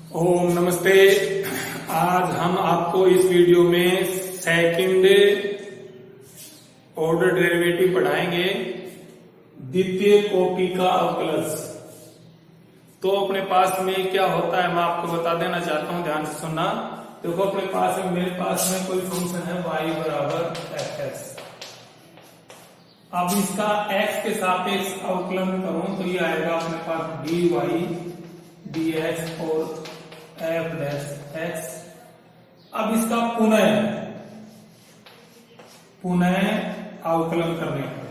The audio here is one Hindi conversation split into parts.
ओम नमस्ते। आज हम आपको इस वीडियो में सेकंड ऑर्डर डेरिवेटिव पढ़ाएंगे, द्वितीय कोटि का अवकलज। तो अपने पास में क्या होता है मैं आपको बता देना चाहता हूं, ध्यान से सुनना। देखो अपने पास में, मेरे पास में कोई फंक्शन है y बराबर fx। अब इसका x के सापेक्ष अवकलन करूं तो ये आएगा अपने पास dy dx और f डैश x। अब इसका पुनः अवकलन करने पर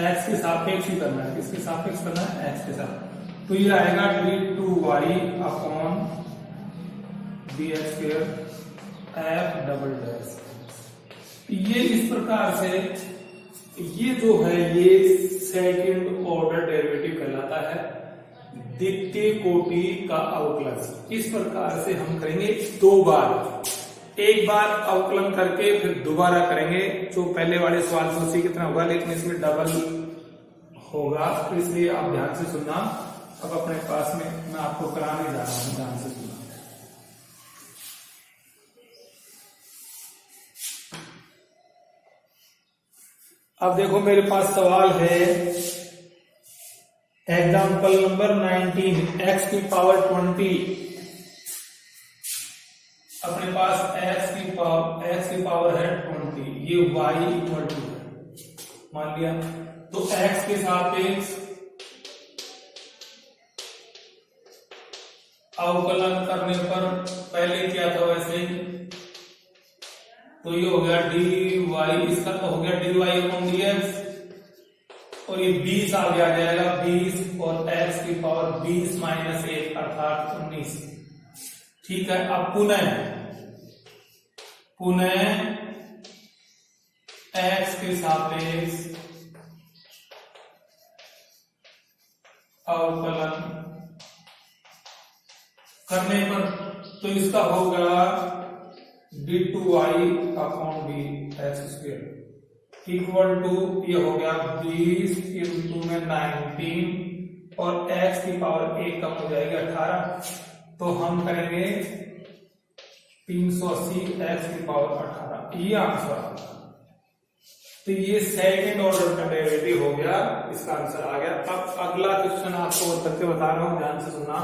x के सापेक्ष ही करना है। किसके सापेक्ष करना है? x के साथ। तो ये आएगा d2y upon dx square f double dash. ये इस प्रकार से, ये जो है ये सेकंड ऑर्डर डेरिवेटिव कहलाता है, द्वितीय कोटि का अवकलज। इस प्रकार से हम करेंगे दो बार, एक बार अवकलन करके फिर दोबारा करेंगे। जो पहले वाले सवाल से उसी की तरह होगा, लेकिन इसमें डबल होगा, तो इसलिए आप ध्यान से सुनना। अब अपने पास में मैं आपको कराने जा रहा हूं, ध्यान से सुनना। अब देखो मेरे पास सवाल है, एग्जाम्पल नंबर 19, x की पावर 20। अपने पास x की पावर है 20, ये y इक्वल टू है, मान लिया। तो x के सापेक्ष अवकलन करने पर पहले क्या था वैसे ही, तो ये हो गया dy, इसका तो हो गया dy अपॉन dx, और ये 20 आगे आ जाएगा, 20 और x की पावर 20 माइनस 1 अर्थात 19। ठीक है। अब पुनः x के सापेक्ष अवकलन करने पर तो इसका होगा d2y upon dx square equal to, ये हो गया 20 इंटू में 19 और x की पावर 1 कम हो जाएगी 18। तो हम करेंगे 380 x की पावर 18, ये आंसर आ गया। तो ये सेकंड ऑर्डर का डेरिवेटिव हो गया, इसका आंसर आ गया। अब अगला क्वेश्चन आपको करके बता रहा हूं, ध्यान से सुनना।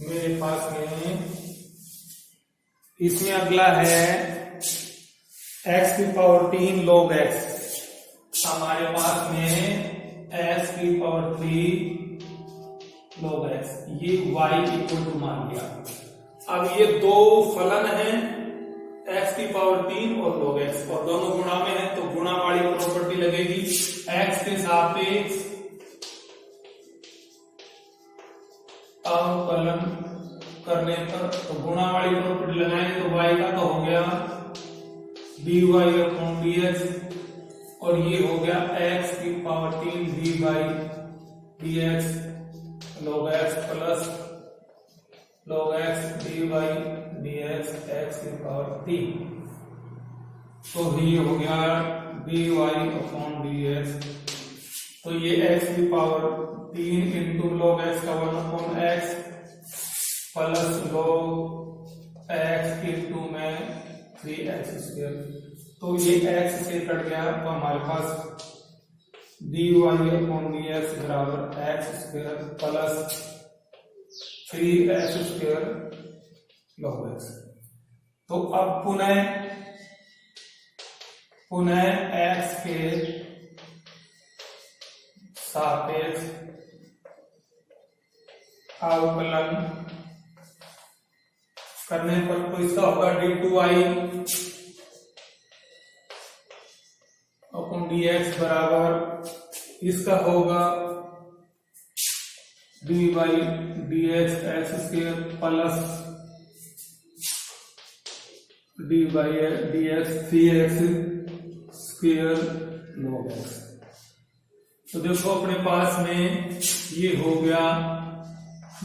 मेरे पास में इसमें अगला है x की पावर 3 log x। हमारे पास में x की पावर 3 log x, ये y इक्वल टू मान लिया। अब ये दो फलन हैं, x की पावर 3 और log x, और दोनों गुणा में है तो गुणा वाली प्रॉपर्टी लगेगी। x के सापेक्ष अवकलन करने पर तो गुणा वाली प्रॉपर्टी लगाएंगे, तो y का तो हो गया dy अपॉन dx, और ये हो गया x की power 3 dy dx log x plus log x dy dx x की पावर 3। तो ये हो गया dy अपॉन dx, तो ये x की पावर 3 इंटू log x का 1 upon x plus log x into में 3x स्क्वायर। तो ये x से कट गया, तो हमारे पास dy अपॉन dx बराबर x square plus 3x square log x। तो अब पुनः x के सापेक्ष अवकलन करने पर तो इसका होगा d2y अपॉन dx बराबर, इसका होगा dy dx x square plus dy dx 3x square log x। तो देखो अपने पास में ये हो गया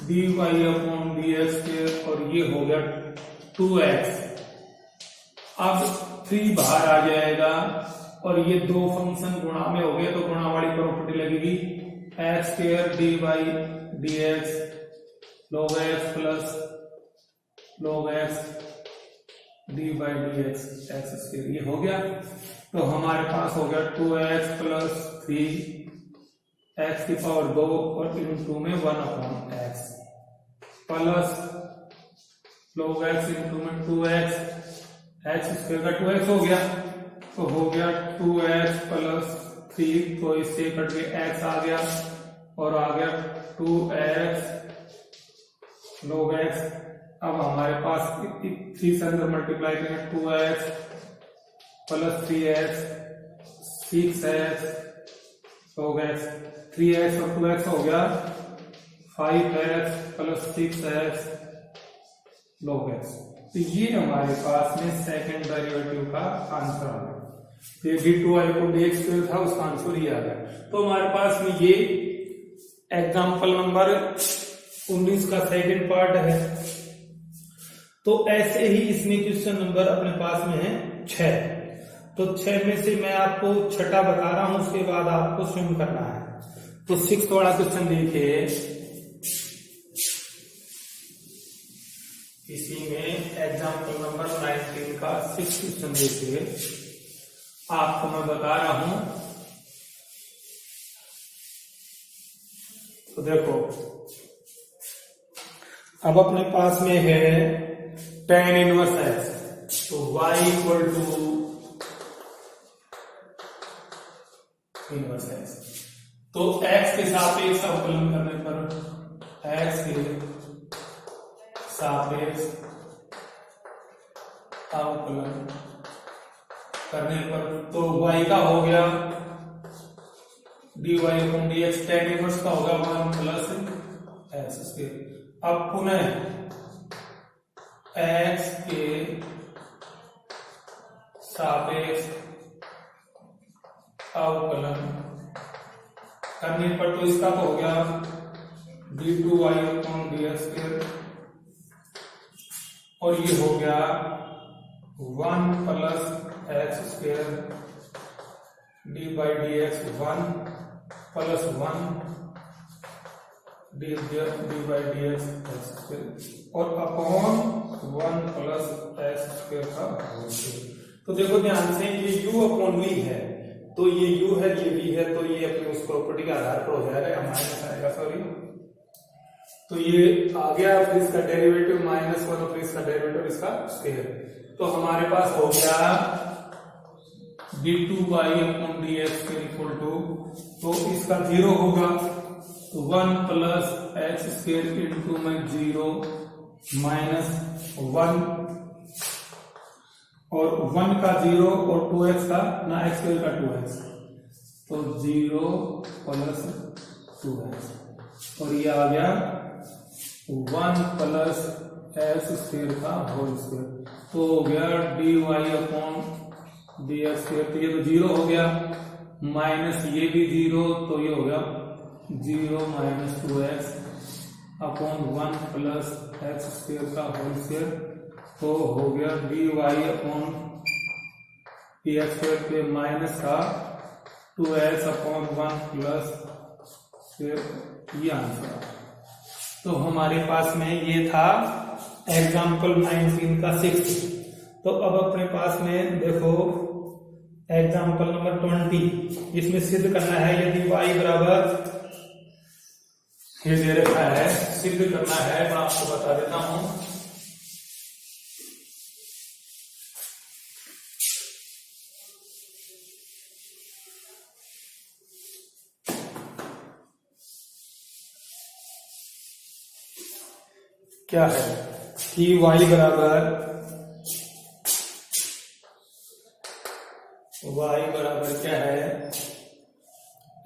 dy अपॉन dx स्क्वायर, और ये हो गया 2x। अब 3 बाहर आ जाएगा, और ये दो फंक्शन गुणा में हो गए तो गुणा वाली प्रॉपर्टी लगेगी x square D by d x log x plus log x D by d x x square, ये हो गया। तो हमारे पास हो गया 2x प्लस 3 x की पावर 2 और इनटू में 1/x plus log x into में 2x x स्क्वायर का 2x हो गया, तो हो गया 2x प्लस 3, तो इससे कट के x आ गया और आ गया 2x log x। अब हमारे पास 3 से अंदर मल्टीप्लाई करेंगे 2x plus 3x 6x log x, 3x और 2x हो गया 5x plus 6x log x। तो ये हमारे पास में सेकंड डेरिवेटिव का आंसर आ गया। ये d2y को dx स्क्वायर था, उसका आंसर ये आ गया। तो हमारे पास में ये एग्जाम्पल नंबर 19 का सेकंड पार्ट है। तो ऐसे ही इसमें क्वेश्चन नंबर अपने पास में है 6। तो 6 में से मैं आपको छठा बता रहा हूं, उसके बाद आपको स्वयं करना है। तो 6 वाला क्वेश्चन देखिए, इसी में एग्जाम्पल नंबर 19 का 6 क्वेश्चन देखिए, आपको मैं बता रहा हूं। तो देखो, अब अपने पास में है tan इनवर्स x, तो y equal to inverse x। तो x के सापेक्ष अवकलन करने पर x के सापेक्ष अवकलन करने पर तो y का हो गया dy upon dx, tan inverse का होगा 1 प्लस x स्क्वायर। अब पुनः x के सापेक्ष अवकलन करने पर तो इसका तो हो गया d2y अपॉन dx स्क्वायर, और ये हो गया 1 plus x square D by d x 1 plus 1 d by d x और अपॉन 1 प्लस एक्स स्क्वायर का होल स्क्वायर। तो देखो ध्यान से, ये u अपॉन v है, तो ये u है, ये v है, तो ये अपनी उस प्रॉपर्टी के आधार पर हो जाएगा, माइनस आएगा, सॉरी। तो ये आ गया, फिर इसका डेरिवेटिव -1 और फिर इसका डेरिवेटिव इसका स्क्वायर। तो हमारे पास हो गया d2y upon dx equal to, तो इसका 0 होगा, तो 1 प्लस एक्स स्क्वायर इंटू में 0 माइनस 1 और 1 का 0 और 2x का ना x स्क्वायर का 2x, तो 0 प्लस 2x और ये आ गया 1 प्लस एक्स स्क्वायर का होल स्क्वायर। तो हो गया dy अपॉन dx स्क्वायर, तो ये तो 0 हो गया, माइनस ये भी 0, तो ये हो गया 0 minus 2x upon 1 plus x square का होल स्क्वायर। तो हो गया dy अपॉन dx स्क्वायर पे माइनस का 2x अपॉन 1 प्लस स्क्वायर, ये आंसर। तो हमारे पास में ये था एग्जाम्पल 19 का 6। तो अब अपने पास में देखो एग्जाम्पल नंबर 20, इसमें सिद्ध करना है यदि y बराबर ये दे रखा है, सिद्ध करना है, मैं आपको बता देता हूं। क्या है कि y बराबर क्या है,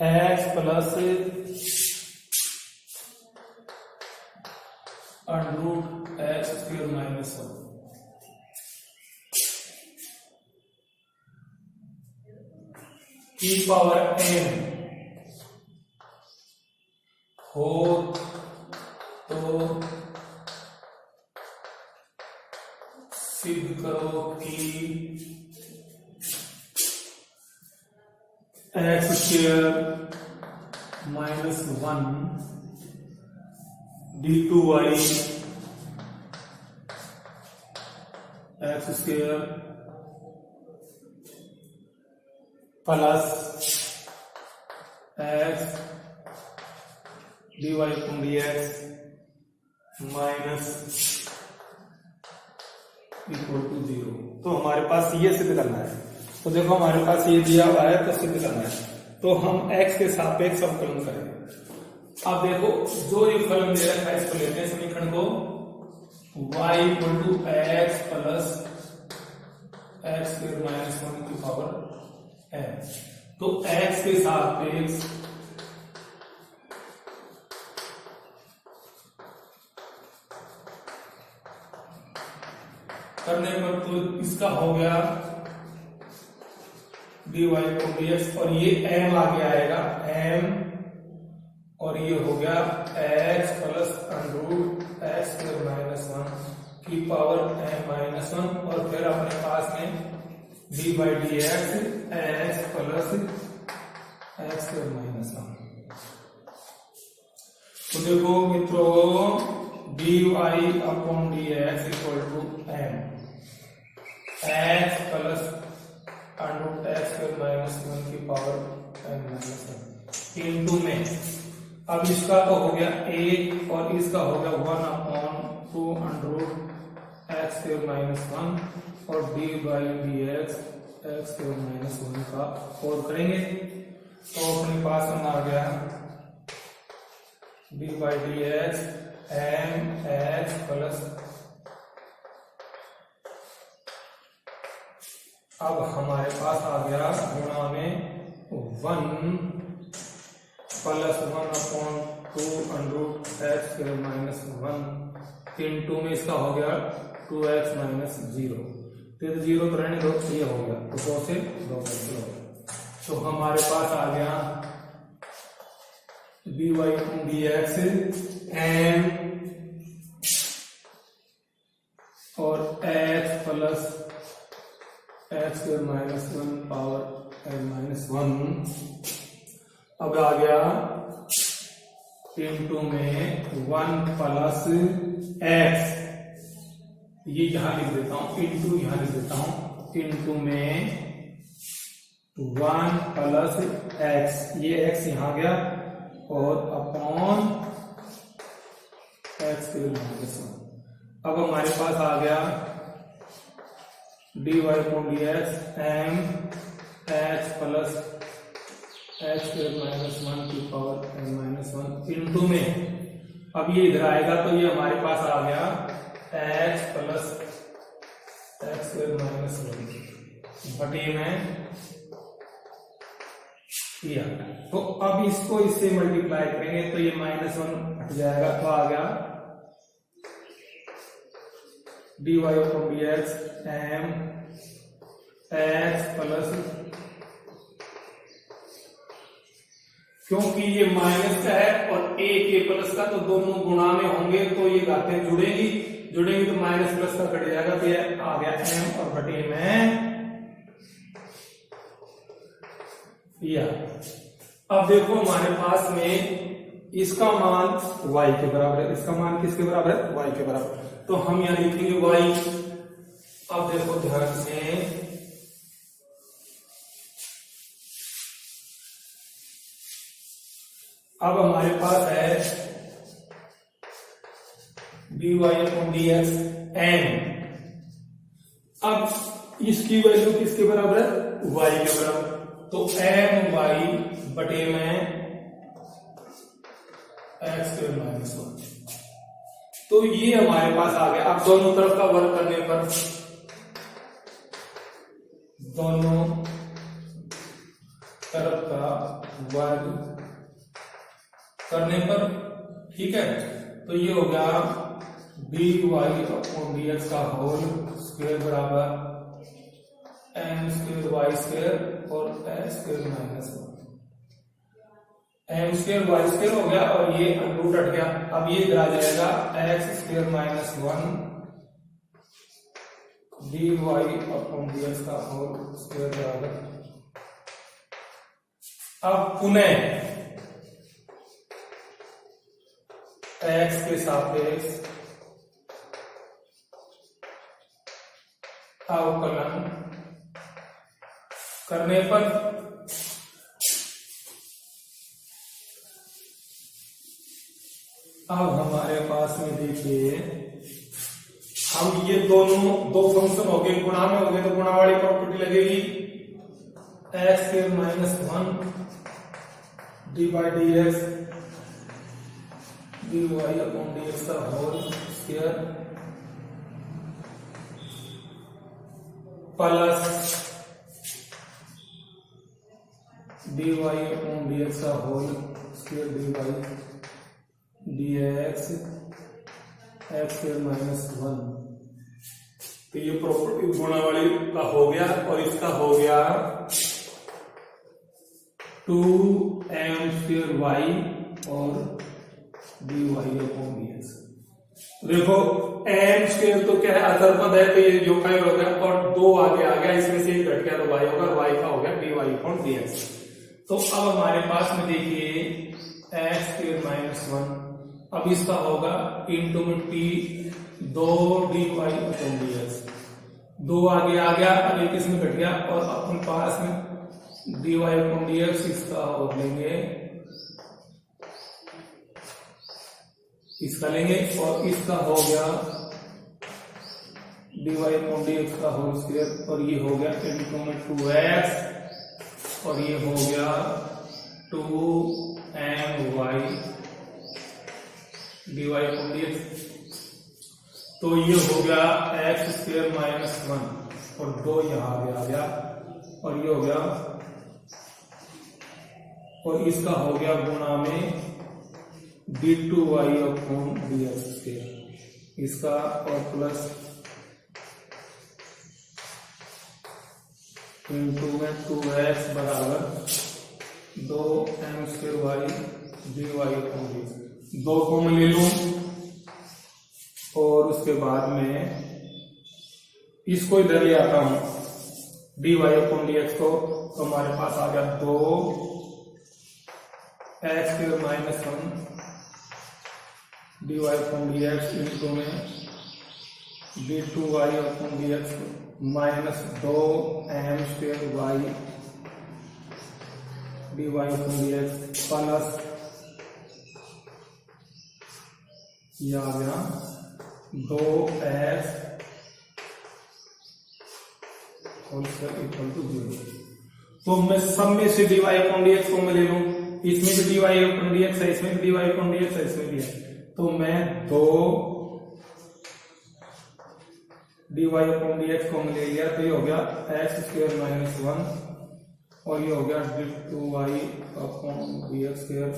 x plus under root x square minus 1, की पावर n हो तो सिद्ध करो कि x square minus 1 d2y x square plus x dy upon dx minus equal to 0। तो हमारे पास ये सिद्ध करना है। तो देखो हमारे पास ये दिया हुआ है तो सिद्ध करना है। तो हम x के सापेक्ष अवकलन करेंगे। अब देखो जो ये फलन दे रखा है इसको लेते हैं समीकरण को y equal to x plus x square minus 1 की पावर n। तो x के सापेक्ष करने पर तो इसका हो गया dy को dx और ये m आगे आएगा m और ये हो गया x plus under root x square minus 1 की पावर m माइनस 1 और फिर अपने पास में dy dx x plus x square minus 1। तो देखो मित्रों dy upon dx equal to m x plus under root x square minus 1 की पावर m माइनस 1 इनटू में अब इसका तो हो गया 1 और इसका हो गया 1 upon 2 under root x square minus 1 और dy dx x square minus 1 का और करेंगे तो अपने पास में आ गया dy dx m x plus अब हमारे पास आ गया गुणा में 1 plus 1 upon 2 under root x square minus 1 into में इसका हो गया 2x माइनस 0। तो 0 तो रहने दो ये हो गया तो 2 से 2 कैंसिल हो गया। तो हमारे पास आ गया dy dx m और x plus x square minus 1 power n minus 1 अब आ गया इनटू में 1 प्लस एक्स ये यहां लिख देता हूं इनटू यहां लिख देता हूं इनटू में 1 प्लस एक्स ये x यहां गया और अपॉन एक्स स्क्वायर माइनस 1। अब हमारे पास आ गया dy upon dx m x plus x square minus 1 की पावर n माइनस 1 इनटू में अब ये इधर आएगा तो ये हमारे पास आ गया x plus x square minus 1 बटे में किया। तो अब इसको इससे मल्टीप्लाई करेंगे तो ये माइनस 1 हट जाएगा तो आ गया dy upon dx m x plus क्योंकि ये माइनस का है और a के प्लस का तो दोनों गुणा में होंगे तो ये घातें जुड़ेंगी तो माइनस प्लस का कट जाएगा तो ये आ गया m और बटे में या। अब देखो हमारे पास में इसका मान y के बराबर है इसका मान किसके बराबर है y के बराबर तो हम यहां लिखेंगे y। अब देखो ध्यान से अब हमारे पास है dy अपॉन dx m। अब इसकी वैल्यू किसके बराबर है y के बराबर तो m y बटे में एक्स स्क्वायर माइनस 1। तो ये हमारे पास आ गया। अब दोनों तरफ का वर्ग करने पर दोनों तरफ का वर्ग करने पर ठीक है तो ये हो गया dy अपॉन dx का होल स्क्वायर बराबर m स्क्वायर y स्क्वायर और x square minus 1 m square y square हो गया और ये रूट हट गया। अब ये इधर आ जाएगा x square minus 1 dy upon dx का होल स्क्वायर बराबर अब पुनः x के सापेक्ष अवकलन करने पर अब हमारे पास में देखिए, हम ये दोनों दो फंक्शन हो गए, गुणा में हो गए, तो गुणा वाली प्रॉपर्टी लगेगी x square minus 1 d by d x d y upon d x का whole square plus d y upon d x का whole square d y d x x square minus 1। तो ये प्रॉपर्टी गुणा वाली का हो गया और इसका हो गया 2m स्क्वायर वाई और d y upon d x. देखो m स्क्वायर तो क्या है, अचर पद है, तो ये जो का हो गया और 2 आगे आ गया, इसमें से एक घट गया तो y होगा, y का हो गया d y upon d x. तो अब हमारे पास में देखिए x स्क्वायर माइनस 1, अब इसका होगा इंटू में t 2 d y upon d x, 2 आगे आ गया, अब एक इसमें घट गया और अपन पास में d y upon d x, इसका हो लेंगे, इसका लेंगे और इसका हो गया d y upon d x का होल स्क्वायर और ये हो गया इंटू में 2x और ये हो गया 2my d y upon d x. तो ये हो गया x स्क्वायर माइनस 1 और 2 यहां आगे आ गया और ये हो गया और इसका हो गया गुणा में d2y upon d x square, इसका और प्लस इंटू में 2x बराबर 2m square y d y upon d x, 2 को मैं ले लूं और उसके बाद में इसको इधर ले आता हूं d y upon d x को, तो हमारे पास आ गया 2 x square minus 1 d y upon d x into में d2y upon d x minus 2m square y d y upon d x plus ये आ गया 2x whole square equal to 0। तो मैं सब में से d y upon d x को मैं ले लूं, इसमें भी d y upon d x है, इसमें भी d y upon d x है, इसमें भी है, तो मैं 2 d y upon d x को मैं ले लिया, तो ये हो गया एक्स स्क्वायर माइनस 1 और ये हो गया d2y upon d x square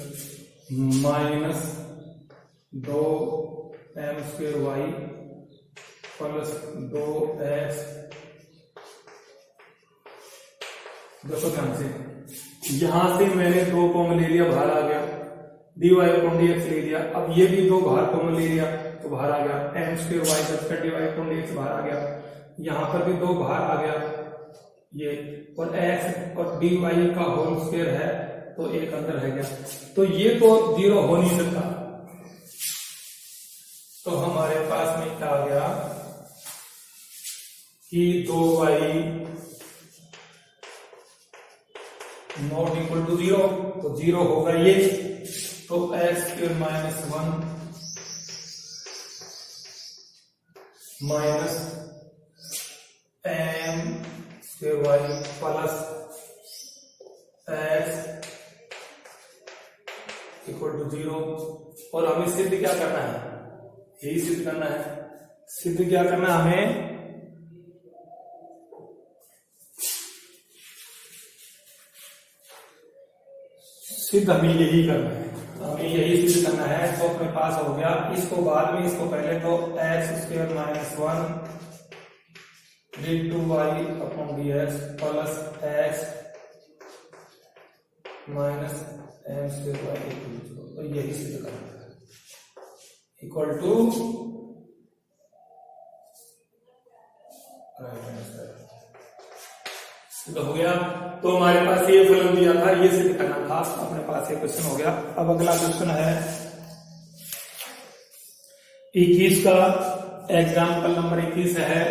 minus 2m square y plus 2x। देखो ध्यान से, यहां से मैंने 2 को मैं ले लिया, बाहर आ गया, dy अपॉन डी एक्स ले लिया, अब ये भी 2 बाहर को मैं ले लिया तो बाहर आ गया m स्क्वायर वाई का dy अपॉन डी एक्स बाहर आ गया, यहां पर भी 2 बाहर आ गया ये, और x और dy का होल स्क्वायर है तो एक अंदर है गया, तो ये तो 0 हो नहीं सकता, तो हमारे पास में क्या आ गया कि 2y नॉट इक्वल टू 0, तो 0 होगा ये, तो x square minus 1 minus m square y plus x equal to 0। और हमें सिद्ध क्या करना है, यही सिद्ध करना है, सिद्ध क्या करना है हमें, सिद्ध हमें यही करना है, हमें यही सिद्ध करना है। तो अपने पास हो गया, इसको बाद में, इसको पहले, तो x square minus 1 d2y upon d x plus x minus m square y, तो यही सिद्ध करना है equal to right hand side. तो हो गया। तो हमारे पास ये फलन दिया था, ये सिद्ध करना था, अपने पास ये क्वेश्चन हो गया। अब अगला क्वेश्चन है 21 का, एग्जाम्पल नंबर 21 है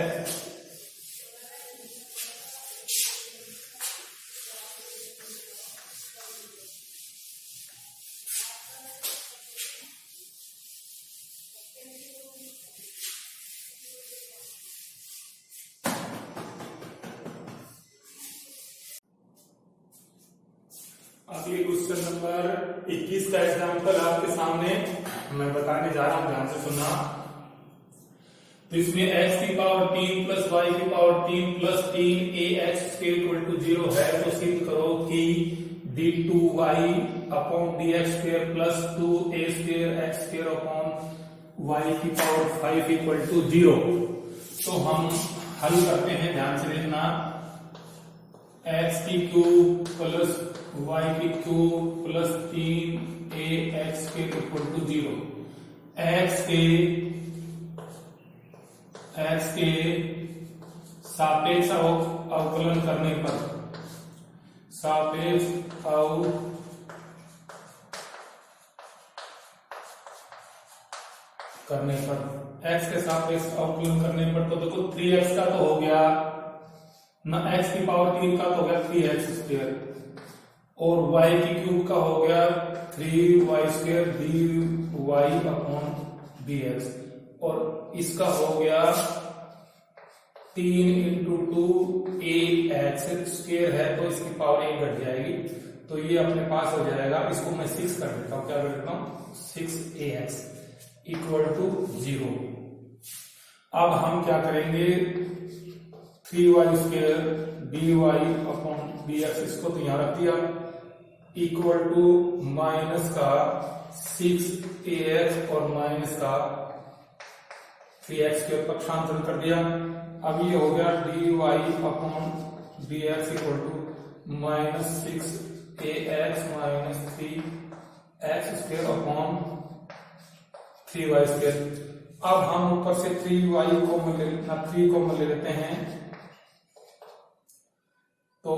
अगली क्वेश्चन नंबर 21 का एग्जाम्पल आपके सामने मैं बताने जा रहा हूं, ध्यान से सुनना। तो इसमें x की पावर 3 प्लस y की power 3 plus 3ax equal to 0 है। तो सिद्ध करो कि d2y upon dx square plus 2a square x स्क्वायर अपॉन y की पावर 5 इक्वल टू 0। तो हम हल करते हैं, ध्यान से देखना। x की क्यूब प्लस y की cube plus 3ax equal to 0। x के सापेक्ष अवकलन करने पर, सापेक्ष करने पर, x के सापेक्ष अवकलन करने पर, तो देखो 3x का तो हो गया ना, x की पावर 3 का तो हो गया 3x स्क्वायर, और y की क्यूब का हो गया 3y square dy upon dx, और इसका हो गया 3 इंटू 2ax स्क्वायर है, तो इसकी पावर 1 घट जाएगी। तो ये अपने पास हो जाएगा, इसको मैं 6 कर देता हूं, क्या कर देता हूं 6ax इक्वल टू 0। अब हम क्या करेंगे, 3y square dy upon dx, इसको तो यहां रख दिया, इक्वल टू माइनस का 6ax और माइनस का 3x के पक्षांतर कर दिया। अब ये हो गया dy upon dx equal to minus 6ax minus 3x square upon 3y square. अब हम ऊपर से 3y को 3 को ले लेते हैं, तो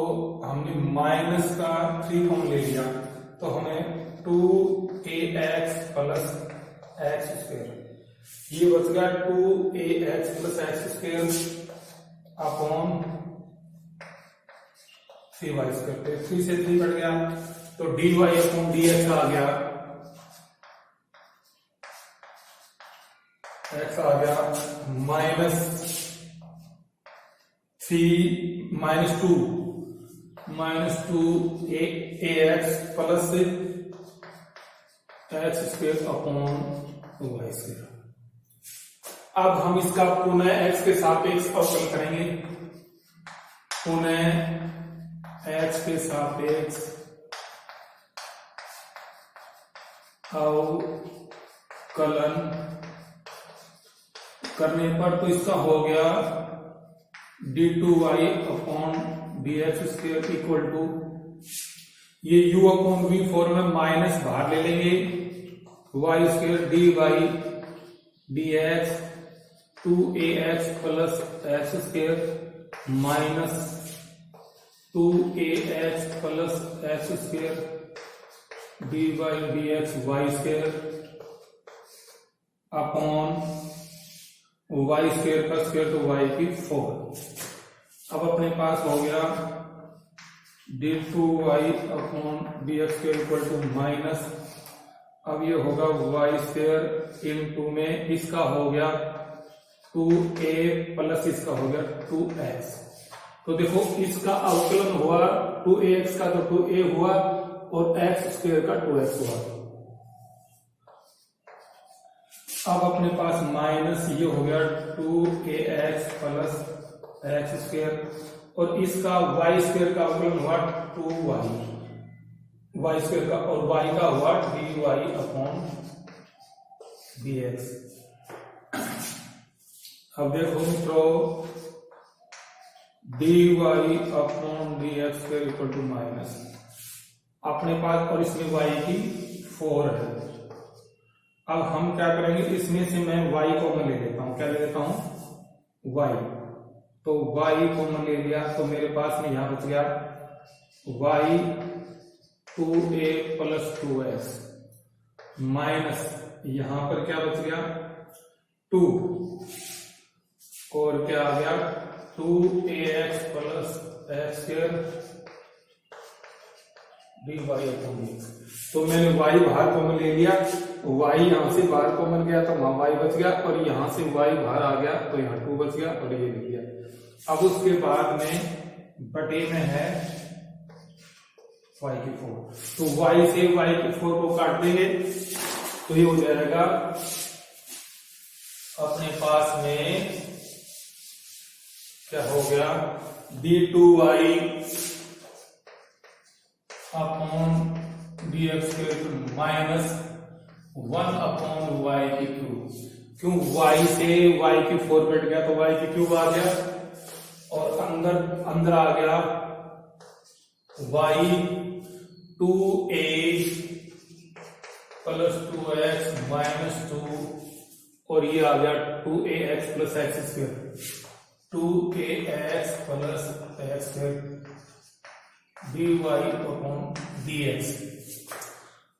हमने माइनस का 3 को ले लिया, तो हमें 2ax प्लस x स्क्वायर, ये बच गया 2ax प्लस x स्क्वायर अपॉन 3y स्क्वायर। 3 से 3 कट गया, तो dy अपॉन dx आ गया, x आ गया माइनस 2ax प्लस x स्क्वायर अपॉन y स्क्वायर। अब हम इसका पुनः x के सापेक्ष अवकलन करेंगे, पुनः x के सापेक्ष अवकलन करने पर, तो इसका हो गया d2y upon dx square equal to, ये u अपॉन v फॉर्म में माइनस बाहर ले लेंगे, y square dy dx 2ax plus x square minus 2ax plus x square dy dx y square upon y square का स्क्वायर, तो y की 4। अब अपने पास हो गया d2y upon dx square equal to minus, अब ये होगा y स्क्वायर इनटू में इसका हो गया 2a प्लस इसका हो गया 2x। तो देखो इसका अवकलन हुआ 2ax का, तो 2a हुआ, और x स्क्वायर का 2x हुआ। अब अपने पास माइनस ये हो गया 2ax प्लस x स्क्वायर, और इसका y स्क्वायर का अवकलन हुआ 2y स्क्वायर का, और y का हुआ dy अपॉन dx। अब देखो मित्रों, dy upon dx square equal to minus अपने पास, और इसमें y की 4 है। अब हम क्या करेंगे, इसमें से मैं y को मैं ले लेता हूं, क्या ले लेता हूं y, तो y कॉमन ले लिया तो मेरे पास में यहां बच गया y 2a plus 2x minus यहां पर क्या बच गया 2 और क्या आ गया 2ax plus x square dy upon dx। तो मैंने y बाहर कॉमन ले लिया, y यहां से बाहर कॉमन गया तो वहां y बच गया और यहां से y बाहर आ गया तो यहाँ 2 बच गया और ये लिख दिया। अब उसके बाद में बटे में है y की 4, तो y से y की 4 को काट देंगे तो ये हो जाएगा अपने पास में क्या हो गया d2y upon dx square minus 1 upon y की क्यूब। क्यों y से y की 4 कट गया तो y की क्यूब आ गया और अंदर आ गया y 2a plus 2x minus 2 और ये आ गया 2ax plus x square 2ax plus x square dy upon dx।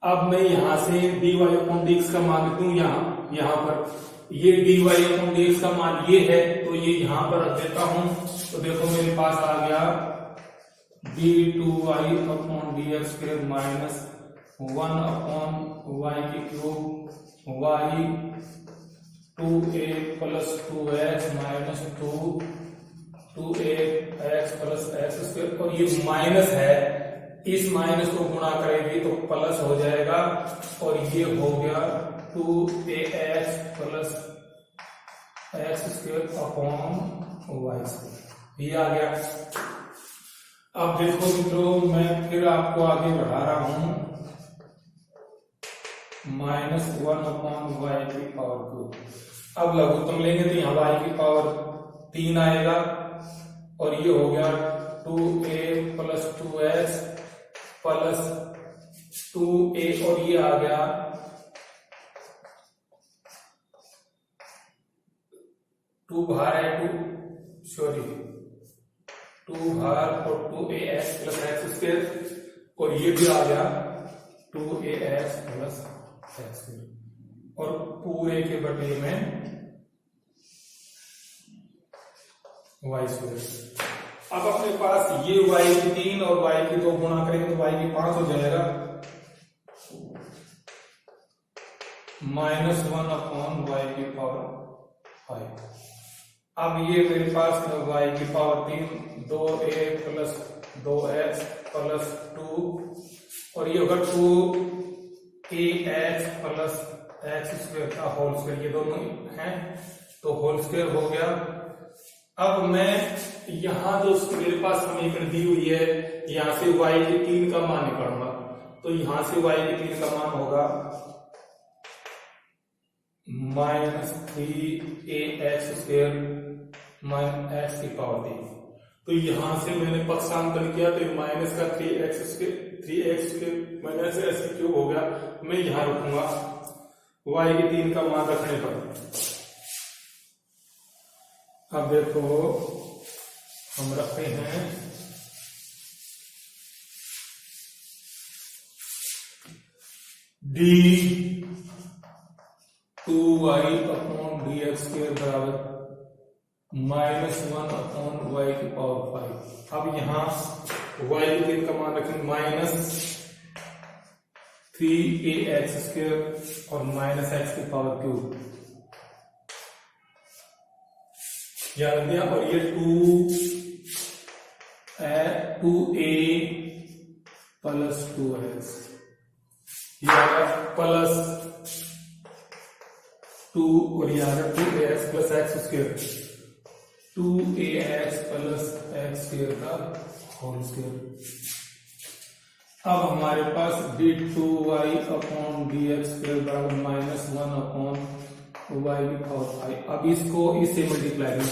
अब मैं यहां से dy अपॉन dx का मान दूं यहां पर ये dy अपॉन dx का मान ये है तो ये यहां पर रख देता हूं तो देखो मेरे पास आ गया d2y upon dx square minus 1 upon y की cube y 2a plus 2x minus 2ax plus x square और ये माइनस है, इस माइनस को गुणा करेंगे तो प्लस हो जाएगा और ये हो गया 2ax plus x square upon y square, ये आ गया। अब देखो मित्रों मैं फिर आपको आगे बढ़ा रहा हूं -1 अपॉन वाई की पावर 2। अब लघुत्तम लेंगे तो यहाँ वाई की पावर 3 आएगा और ये हो गया 2a plus 2x plus 2a और ये आ गया 2 बाहर है 2 बाहर और 2ax प्लस एक्स स्क्वायर और ये भी आ गया 2ax प्लस एक्स स्क्वायर और पूरे के बटे में वाई स्क्वायर। अब अपने पास ये y की 3 और y की 2 गुणा करेंगे तो y की 5 हो जाएगा -1 अपॉन y की पावर 5। अब ये मेरे पास y की power 3 2a plus 2x plus 2 और ये होगा 2ax प्लस एक्स स्क्वायर का होल स्क्वायर, ये दोनों हैं तो होल स्क्वायर हो गया। अब मैं यहां जो मेरे पास समीकरण दी हुई है यहां से y के 3 का मान निकालूंगा तो यहां से y के 3 का मान होगा -3ax स्क्वायर माइनस एक्स की पावर 3। तो यहां से मैंने पक्षांतर किया तो माइनस का 3x square minus x cube हो गया। मैं यहां रखूंगा y के 3 का मान रखने पर। अब देखो हम रखते हैं d2y अपॉन dx स्क्वायर बराबर -1 अपॉन y की पावर 5। अब यहां y के 3 का मान रखेंगे -3ax स्क्वायर और माइनस एक्स की पावर क्यूब याद दिया और ये 2a प्लस 2x प्लस 2 और यहाँ 2ax plus x square 2ax plus x square का होल स्क्वायर। अब हमारे पास d2y अपॉन dx स्क्वायर बराबर -1 अपॉन y की पावर 5। अब इसको इससे मल्टीप्लाई करें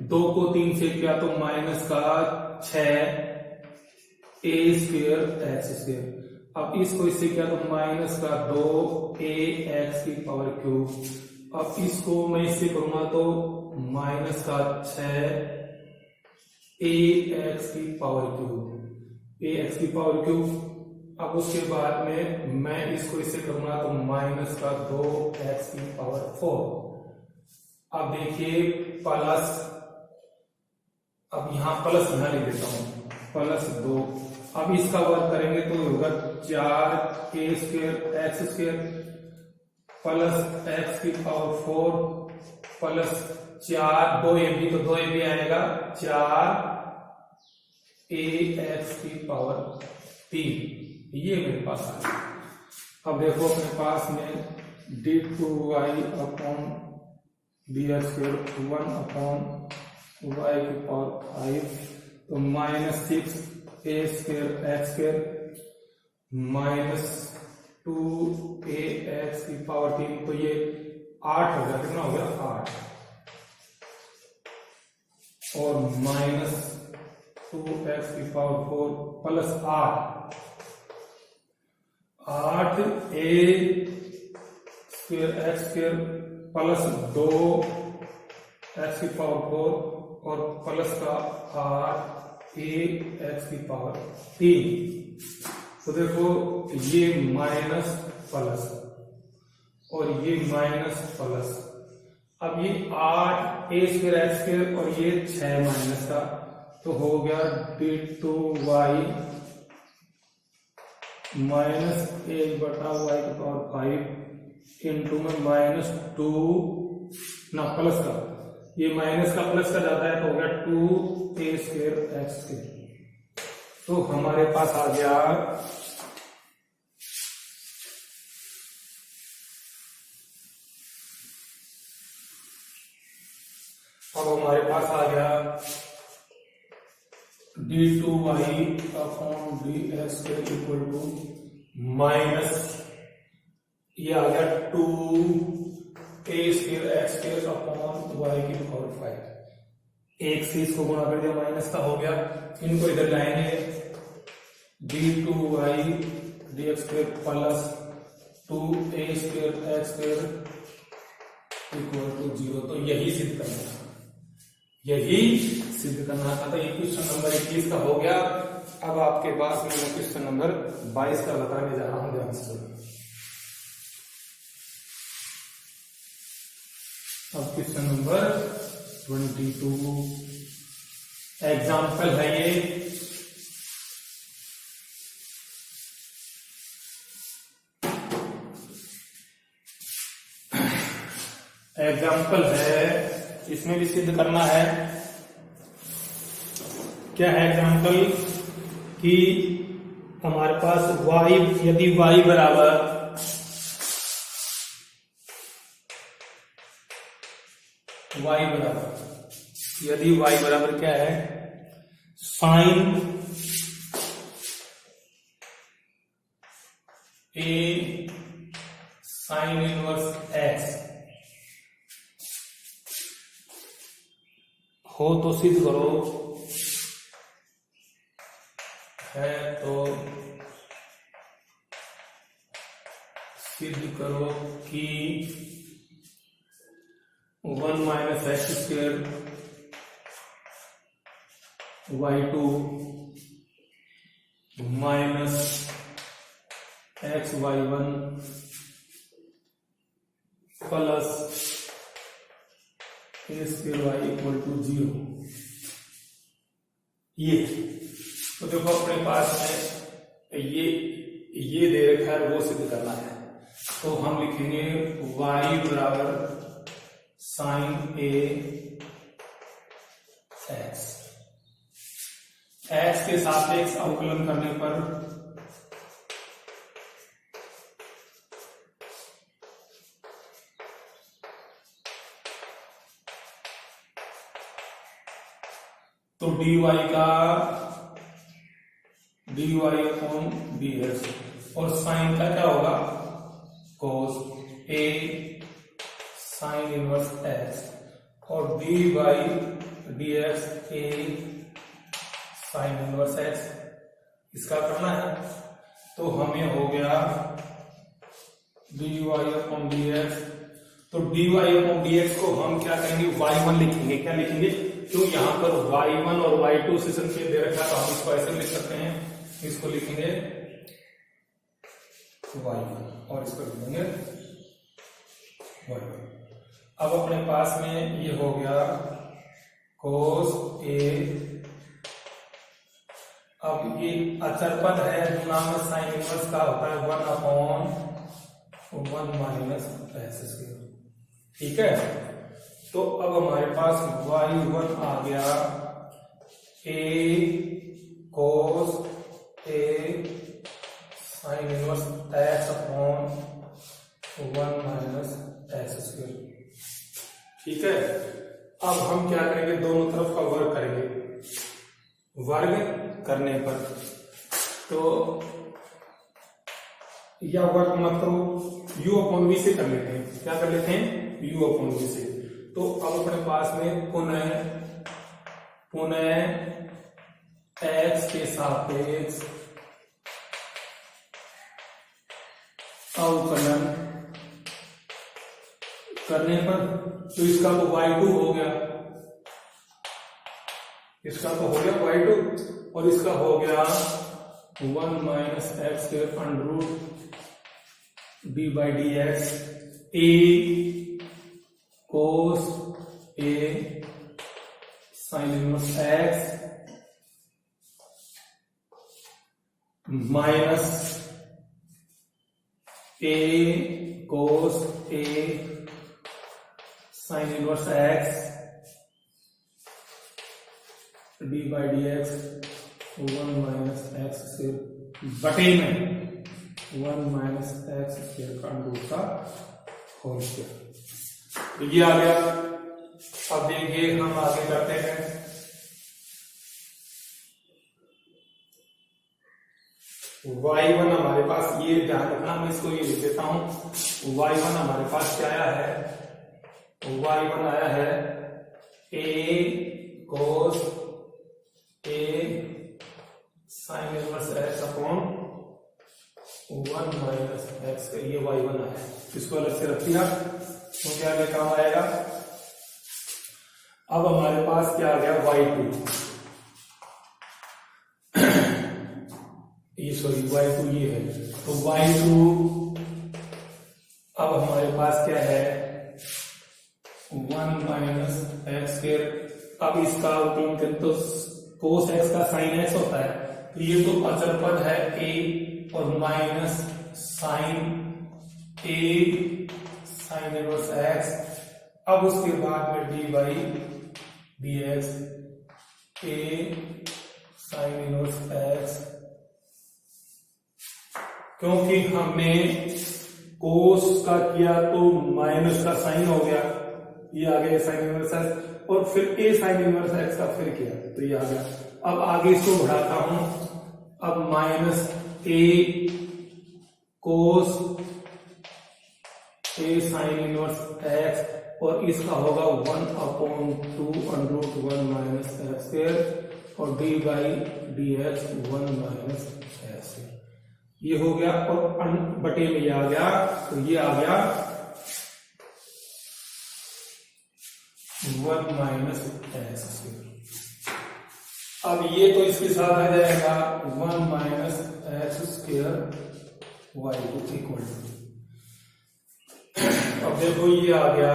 2 को 3 से किया तो माइनस का 6 a स्क्वायर एक्स स्क्वायर। अब इसको इससे किया तो माइनस का 2 a एक्स की पावर क्यूब। अब इसको मैं इससे करूंगा तो माइनस का 6 ए एक्स की पावर क्यूब। अब उसके बाद में मैं इसको इससे करूंगा तो माइनस का 2x की पावर 4। अब देखिए प्लस, अब यहां प्लस यहां लिख देता हूं, प्लस 2। अब इसका वर्क करेंगे तो होगा 4a square x square plus x की पावर 4 प्लस 4 2ab, तो 2ab आएगा 4a एक्स की पावर 3। ये मेरे पास आ गया। अब देखो अपने पास में d2y upon dx square 1 upon y की पावर 5, तो -6a square x square minus 2ax की पावर 3, तो ये 8 हो गया। कितना हो गया? 8 और माइनस 2x की power 4 plus 8a square x square plus 2x की पावर 4 और प्लस का 8ax की पावर 3। तो देखो ये माइनस प्लस और ये माइनस प्लस। अब ये 8a स्क्वायर एक्स स्क्वायर और ये 6 माइनस का, तो हो गया d2y माइनस 1/y की पावर 5 इंटू में -2 ना प्लस का, ये माइनस का प्लस का जाता है तो हो गया 2a स्क्वायर एक्स स्क्वायर। तो हमारे पास आ गया d2y upon dx equal to minus, ये आ गया 2a square x square upon y की पावर 5। एक से इसको गुणा कर दिया, माइनस का हो गया। इनको इधर लाएंगे d2y dx square plus 2a square x square equal to 0। तो यही सिद्ध करना था। तो ये क्वेश्चन नंबर 21 का हो गया। अब आपके पास मैं क्वेश्चन नंबर 22 का बताने जा रहा हूं, ध्यान से। अब क्वेश्चन नंबर 22 एग्जाम्पल है ये। एग्जाम्पल है, इसमें भी सिद्ध करना है। क्या है एग्जाम्पल कि हमारे पास y, यदि y बराबर यदि y बराबर क्या है, sine a sine inverse x हो तो सिद्ध करो, है तो सिद्ध करो कि 1 minus x square y2 minus x y1 plus a square y equal to 0। ये तो देखो अपने पास में ये दे रखा है, वो सिद्ध करना है। तो हम लिखेंगे y बराबर साइन a x के सापेक्ष अवकलन करने पर तो dy अपॉन dx और साइन का क्या होगा, cos a sine inverse x और dy dx a sine inverse x, इसका करना है। तो हमें हो गया dy अपॉन dx। तो dy अपॉन dx को हम क्या कहेंगे, y1 लिखेंगे। क्या लिखेंगे, क्यों यहाँ पर y1 और y2 से संकेत दे रखा है, तो हम इसको ऐसे लिख सकते हैं, इसको लिखेंगे y1 और इसको लिखेंगे y1। अब अपने पास में ये हो गया cos A। अब ये अचर पद है, गुणा में साइन इनवर्स का होता है 1/1 माइनस s²। ठीक है, तो अब हमारे पास y1 आ गया A cos A sine inverse x/1 minus s²। ठीक है, अब हम क्या करेंगे, दोनों तरफ का वर्ग करेंगे। वर्ग करने पर तो या वर्ग मतलब u/v से कर लेते हैं। क्या कर लेते हैं, u/v से। तो अब अपने पास में पुनः x के सापेक्ष अवकलन करने पर, तो इसका तो y2 हो गया, इसका तो हो गया y2 और इसका हो गया 1 minus x² d/dx A cos A sine inverse x minus A cos A sine inverse x d/dx 1 minus x² बटे में 1 माइनस x² का अंडर का होल स्क्वायर। ये आ गया। अब देखिए हम आगे करते हैं। y1 हमारे पास, ये ध्यान रखना, मैं इसको ये लिख देता हूं। y1 हमारे पास क्या आया है, y1 आया है A cos A sine inverse x/1 minus x। ये y1 आया, इसको अलग से रख दिया तो क्या काम आएगा। अब हमारे पास क्या आ गया y2, ये सॉरी y2 ये है, तो y2 अब हमारे पास क्या है 1 माइनस x²। अब इसका अवकलन करें तो cos x का साइन x होता है, तो ये तो अचर पद है a और minus sine A sine inverse x। अब उसके बाद में d/dx A sine inverse x, क्योंकि हमने कोस का किया तो माइनस का साइन हो गया, ये आ गया साइन इनवर्स x, और फिर A साइन इनवर्स x का फिर किया तो ये आ गया। अब आगे इसको बढ़ाता हूं, अब minus A cos A sine inverse x और इसका होगा 1/2 √1 माइनस x² और d/dx 1 माइनस x²। ये हो गया और बटे में ये आ गया, तो ये आ गया 1 माइनस x²। अब ये तो इसके साथ आ जाएगा 1 minus x² y2 equal to, अब देखो ये आ गया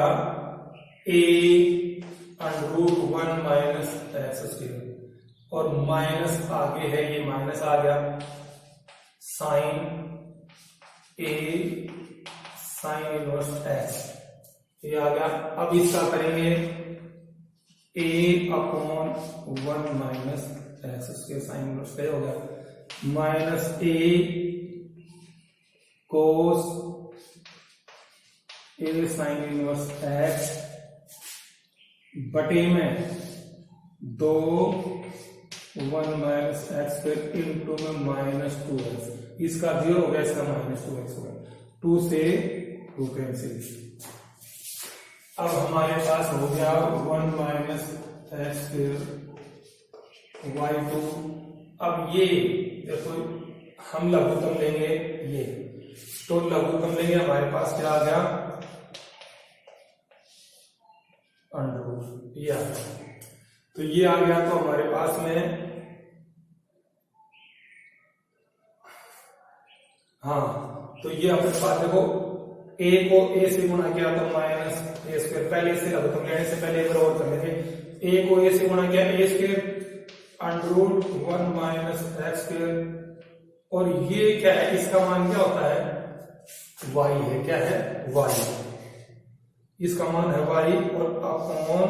a√1 माइनस x² और माइनस आगे है, ये माइनस आ गया sine A sine inverse x, ये आ गया। अब इसका करेंगे a/1 minus x² sine inverse हो गया minus A cos A sine inverse x बटे में 2 1 माइनस x² इंटू में माइनस 2x, इसका 0 हो गया, इसका माइनस 2x हो गया, 2 से 2 कैंसिल। अब हमारे पास हो गया 1 माइनस x² y2। अब ये देखो हम लघुत्तम लेंगे, ये तो लघुत्तम लेंगे, हमारे पास क्या आ गया अंडर रूट, ये आ गया। तो ये आ गया। तो हमारे पास में हाँ, तो ये अपने पास देखो a को a से गुणा किया तो माइनस ए स्क्वायर, पहले से लघुत्तम लेने से पहले एक बार और कर लेंगे। a को a से गुणा किया a square under root 1 minus x square, और ये क्या है, इसका मान क्या होता है, y है। क्या है, y, इसका मान है y, और अपॉन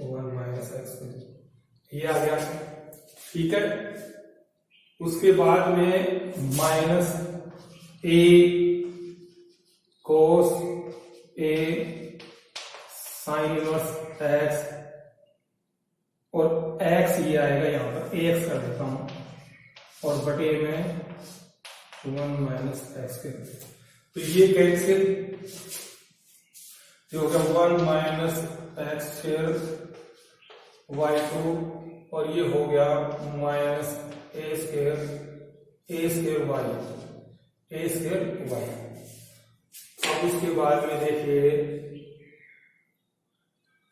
1 माइनस एक्स स्क्वायर, ये आ गया। ठीक है, उसके बाद में minus a cos a sine inverse x, और x ये आएगा यहाँ पर ax कर देता हूं, और बटे में 1 माइनस एक्स के, तो ये कैंसिल, जो होगा 1 माइनस एक्स स्क्वायर y2, और ये हो गया माइनस ए स्क्वायर वाई। अब इसके बाद में देखिए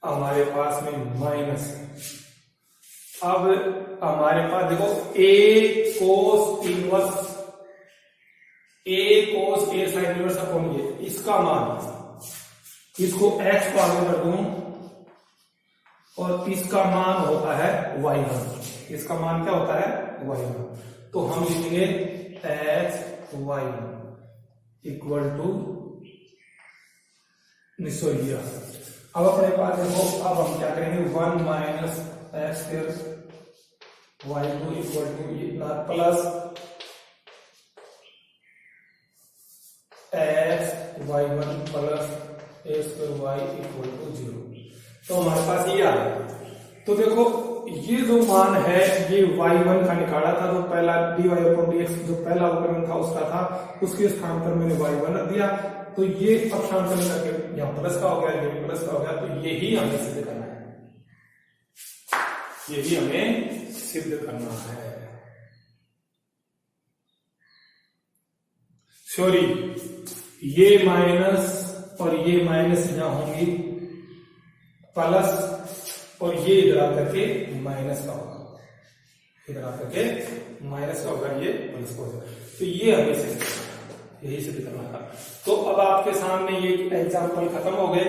हमारे पास में माइनस, अब हमारे पास देखो a cos inverse a sine inverse upon ये, इसका मान, इसको x को आगे कर दूं, और इसका मान होता है y1, इसका मान क्या होता है, y1। तो हम लिखेंगे x y1 इक्वल टू निश्चय। अब अपने पास देखो, अब हम क्या करेंगे, 1 minus x square y2 equal to इतना plus x y1 plus a square y equal to 0। तो हमारे पास ये आ गया। तो देखो ये जो मान है ये y1 का निकाला था, तो पहला dy/dx जो पहला अवकलन था उसका था, उसके स्थान पर मैंने y1 रख दिया, तो ये अपसांतरण करके यहाँ प्लस का हो गया, ये प्लस का हो गया। तो यही हमें सिद्ध करना है, यही हमें सिद्ध करना है। सॉरी, ये माइनस और ये माइनस यहां होंगी, प्लस, और ये इधर आकर के माइनस का होगा, इधर आकर के माइनस का होगा, ये प्लस का होगा। तो ये हमें सिद्ध करना है, यही सिद्ध करना था। तो अब आपके सामने ये एग्जाम्पल खत्म हो गए।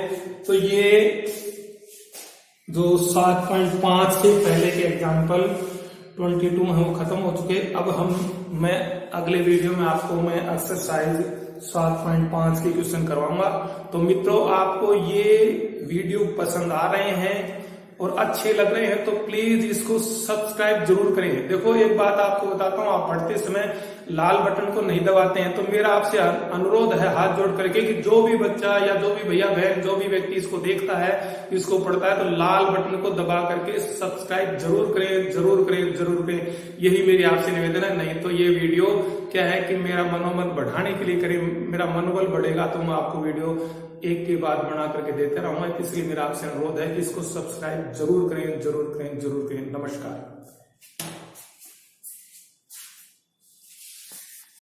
तो ये जो 7.5 से पहले के एग्जाम्पल 22 है वो खत्म हो चुके। अब मैं अगले वीडियो में आपको मैं एक्सरसाइज 7.5 के क्वेश्चन करवाऊंगा। तो मित्रों, आपको ये वीडियो पसंद आ रहे हैं और अच्छे लग रहे हैं तो प्लीज इसको सब्सक्राइब जरूर करें। देखो एक बात आपको बताता हूँ, आप पढ़ते समय लाल बटन को नहीं दबाते हैं, तो मेरा आपसे अनुरोध है हाथ जोड़ करके कि जो भी बच्चा या जो भी भैया बहन जो भी व्यक्ति इसको देखता है, इसको पढ़ता है, तो लाल बटन को दबा करके सब्सक्राइब जरूर करें, जरूर करें, जरूर करें। यही मेरी आपसे निवेदन है। नहीं तो ये वीडियो क्या है कि मेरा मनोबल बढ़ाने के लिए करें, मेरा मनोबल बढ़ेगा तो मैं आपको वीडियो एक के बाद बना करके देते रहूंगा। इसलिए मेरा आपसे अनुरोध है कि इसको सब्सक्राइब जरूर करें, जरूर करें, जरूर करें। नमस्कार।